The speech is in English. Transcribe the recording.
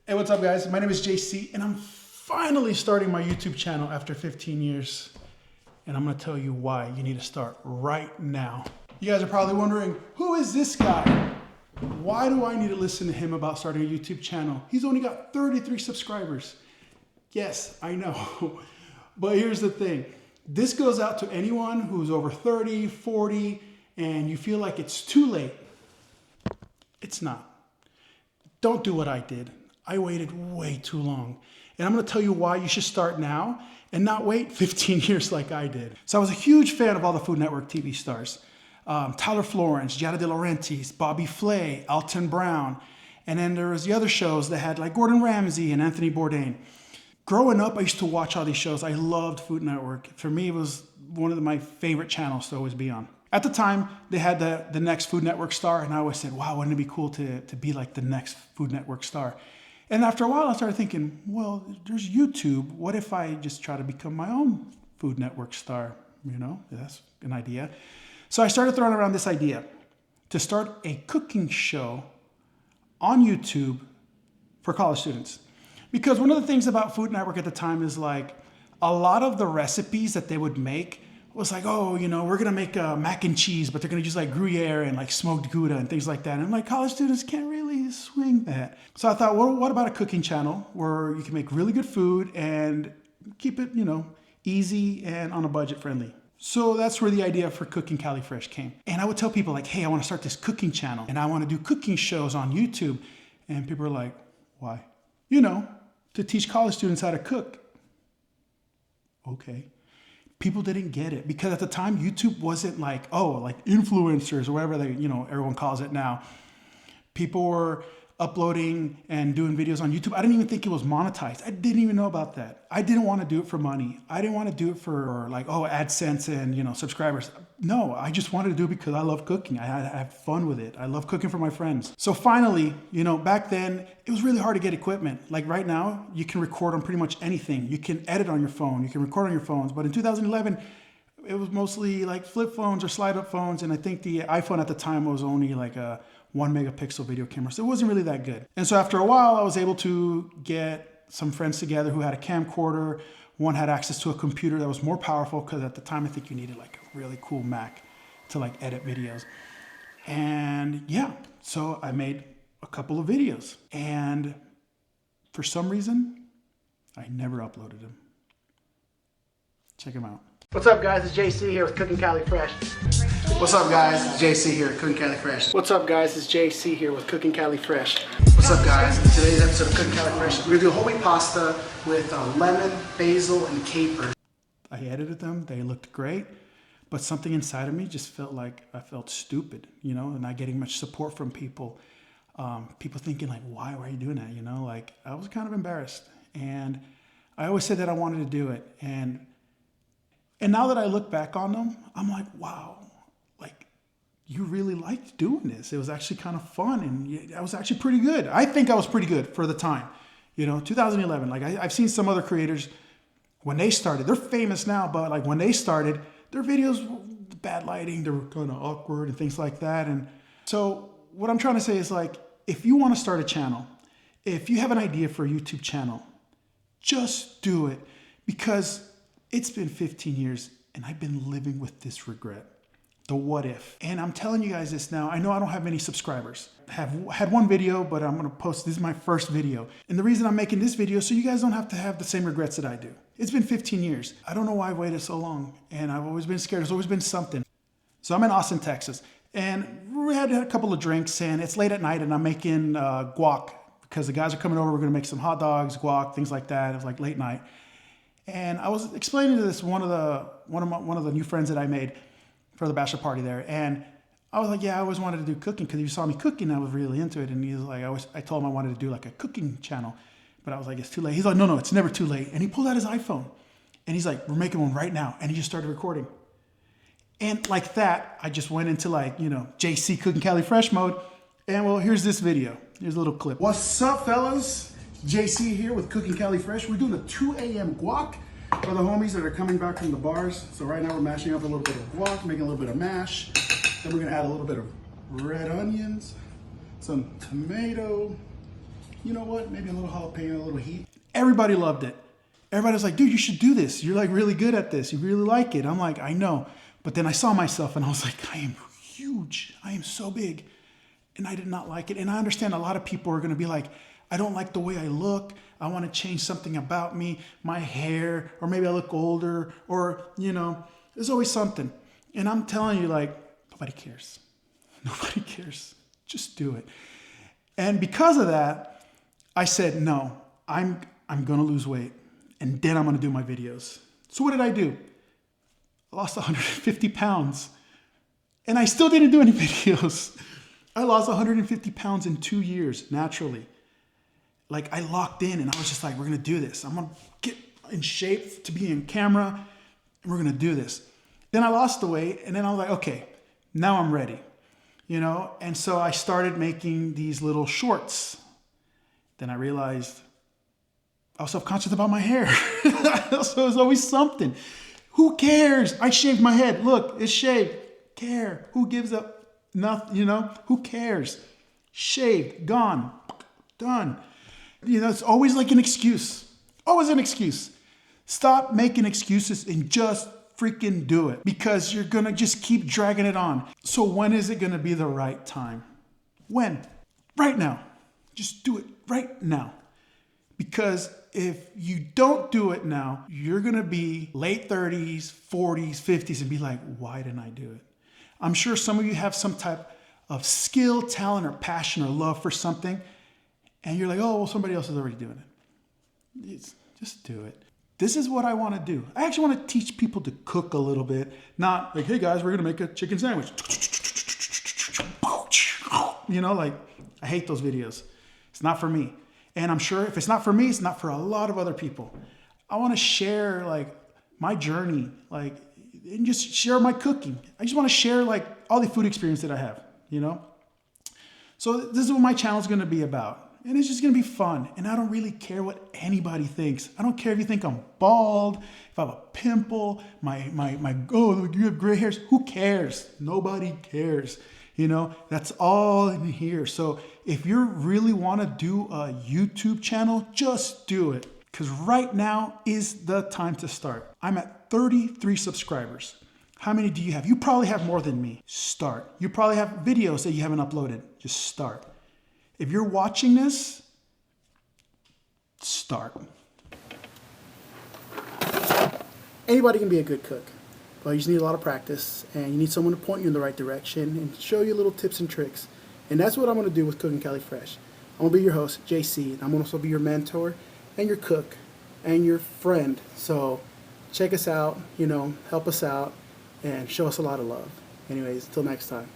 Hey, what's up guys? My name is JC and I'm finally starting my YouTube channel after 15 years. And I'm gonna tell you why you need to start right now. You guys are probably wondering, who is this guy? Why do I need to listen to him about starting a YouTube channel? He's only got 33 subscribers. Yes, I know. But here's the thing. This goes out to anyone who's over 30, 40, and you feel like it's too late. It's not. Don't do what I did. I waited way too long. And I'm gonna tell you why you should start now and not wait 15 years like I did. So I was a huge fan of all the Food Network TV stars. Tyler Florence, Giada De Laurentiis, Bobby Flay, Alton Brown. And then there was the other shows that had like Gordon Ramsay and Anthony Bourdain. Growing up, I used to watch all these shows. I loved Food Network. For me, it was one of my favorite channels to always be on. At the time, they had the next Food Network star, and I always said, wow, wouldn't it be cool to be like the next Food Network star? And after a while, I started thinking, well, there's YouTube. What if I just try to become my own Food Network star? You know, that's an idea. So I started throwing around this idea to start a cooking show on YouTube for college students. Because one of the things about Food Network at the time is like a lot of the recipes that they would make was like, oh, you know, we're gonna make mac and cheese, but they're gonna use like Gruyere and like smoked Gouda and things like that. And like college students can't really swing that. So I thought, well, what about a cooking channel where you can make really good food and keep it, you know, easy and on a budget friendly. So that's where the idea for Cooking Cali Fresh came. And I would tell people like, hey, I wanna start this cooking channel and I wanna do cooking shows on YouTube. And people are like, why? You know, to teach college students how to cook. Okay. People didn't get it because at the time YouTube wasn't like, oh, like influencers or whatever they, you know, everyone calls it now. People were uploading and doing videos on YouTube. I didn't even think it was monetized. I didn't even know about that. I didn't want to do it for money. I didn't want to do it for like, oh, AdSense and, you know, subscribers. No, I just wanted to do it because I love cooking. I have fun with it. I love cooking for my friends. So finally, you know, back then it was really hard to get equipment. Like right now, you can record on pretty much anything. You can edit on your phone. You can record on your phones. But in 2011, it was mostly like flip phones or slide up phones. And I think the iPhone at the time was only like a 1 megapixel video camera. So it wasn't really that good. And so after a while, I was able to get some friends together who had a camcorder. One had access to a computer that was more powerful because at the time, I think you needed like a really cool Mac to like edit videos. And yeah, so I made a couple of videos. And for some reason, I never uploaded them. Check them out. What's up guys, it's JC here with Cooking Cali Fresh. What's up guys, it's JC here with Cooking Cali Fresh. What's up guys, it's JC here with Cooking Cali Fresh. What's up guys, in today's episode of Cooking Cali Fresh, we're gonna do a whole wheat pasta with lemon, basil, and caper. I edited them, they looked great, but something inside of me just felt like I felt stupid, you know, and not getting much support from people. People thinking like, why are you doing that, you know? Like, I was kind of embarrassed. And I always said that I wanted to do it. And now that I look back on them, I'm like, wow, like you really liked doing this. It was actually kind of fun and I was actually pretty good. I think I was pretty good for the time. You know, 2011, like I've seen some other creators when they started, they're famous now, but like when they started, their videos were bad lighting, they were kind of awkward and things like that. And so what I'm trying to say is like, if you want to start a channel, if you have an idea for a YouTube channel, just do it because it's been 15 years and I've been living with this regret. The what if. And I'm telling you guys this now. I know I don't have many subscribers. I have had one video, but I'm going to post, this is my first video. And the reason I'm making this video so you guys don't have to have the same regrets that I do. It's been 15 years. I don't know why I've waited so long. And I've always been scared. There's always been something. So I'm in Austin, Texas. And we had a couple of drinks and it's late at night and I'm making guac because the guys are coming over. We're going to make some hot dogs, guac, things like that. It was like late night. And I was explaining to this one of the new friends that I made for the bachelor party there, and I was like, yeah, I always wanted to do cooking because he saw me cooking. I was really into it, and he was like, I told him I wanted to do like a cooking channel, but I was like, it's too late. He's like, no, it's never too late. And he pulled out his iPhone, and he's like, we're making one right now, and he just started recording. And like that, I just went into like, you know, JC Cooking Cali Fresh mode, and well, here's this video. Here's a little clip. What's up, fellas? JC here with Cooking Cali Fresh. We're doing a 2 a.m. guac for the homies that are coming back from the bars. So right now we're mashing up a little bit of guac, making a little bit of mash. Then we're gonna add a little bit of red onions, some tomato, you know what? Maybe a little jalapeno, a little heat. Everybody loved it. Everybody was like, dude, you should do this. You're like really good at this. You really like it. I'm like, I know. But then I saw myself and I was like, I am huge. I am so big. And I did not like it. And I understand a lot of people are going to be like, I don't like the way I look. I want to change something about me, my hair, or maybe I look older, or, you know, there's always something. And I'm telling you, like, nobody cares. Nobody cares. Just do it. And because of that, I said, no, I'm going to lose weight. And then I'm going to do my videos. So what did I do? I lost 150 pounds. And I still didn't do any videos. I lost 150 pounds in 2 years, naturally. Like, I locked in and I was just like, we're going to do this. I'm going to get in shape to be in camera and we're going to do this. Then I lost the weight and then I was like, okay, now I'm ready, you know? And so I started making these little shorts. Then I realized I was self-conscious about my hair. So it was always something. Who cares? I shaved my head. Look, it's shaved. Care. Who gives up? Nothing, you know? Who cares? Shaved, gone, done. You know, it's always like an excuse. Always an excuse. Stop making excuses and just freaking do it, because you're gonna just keep dragging it on. So when is it gonna be the right time? When? Right now. Just do it right now. Because if you don't do it now, you're gonna be late 30s, 40s, 50s and be like, why didn't I do it? I'm sure some of you have some type of skill, talent, or passion or love for something, and you're like, oh, well, somebody else is already doing it. Just do it. This is what I want to do. I actually want to teach people to cook a little bit. Not like, hey guys, we're going to make a chicken sandwich. You know, like, I hate those videos. It's not for me. And I'm sure if it's not for me, it's not for a lot of other people. I want to share like my journey, like, and just share my cooking. I just want to share like all the food experience that I have, you know? So this is what my channel is going to be about. And it's just going to be fun. And I don't really care what anybody thinks. I don't care if you think I'm bald, if I have a pimple, oh, you have gray hairs. Who cares? Nobody cares. You know, that's all in here. So if you really want to do a YouTube channel, just do it. Because right now is the time to start. I'm at 33 subscribers. How many do you have? You probably have more than me. Start. You probably have videos that you haven't uploaded. Just start. If you're watching this, start. Anybody can be a good cook, but you just need a lot of practice and you need someone to point you in the right direction and show you little tips and tricks. And that's what I'm going to do with Cooking Cali Fresh. I'm going to be your host, JC, and I'm going to also be your mentor and your cook and your friend. So check us out, you know, help us out and show us a lot of love. Anyways, until next time.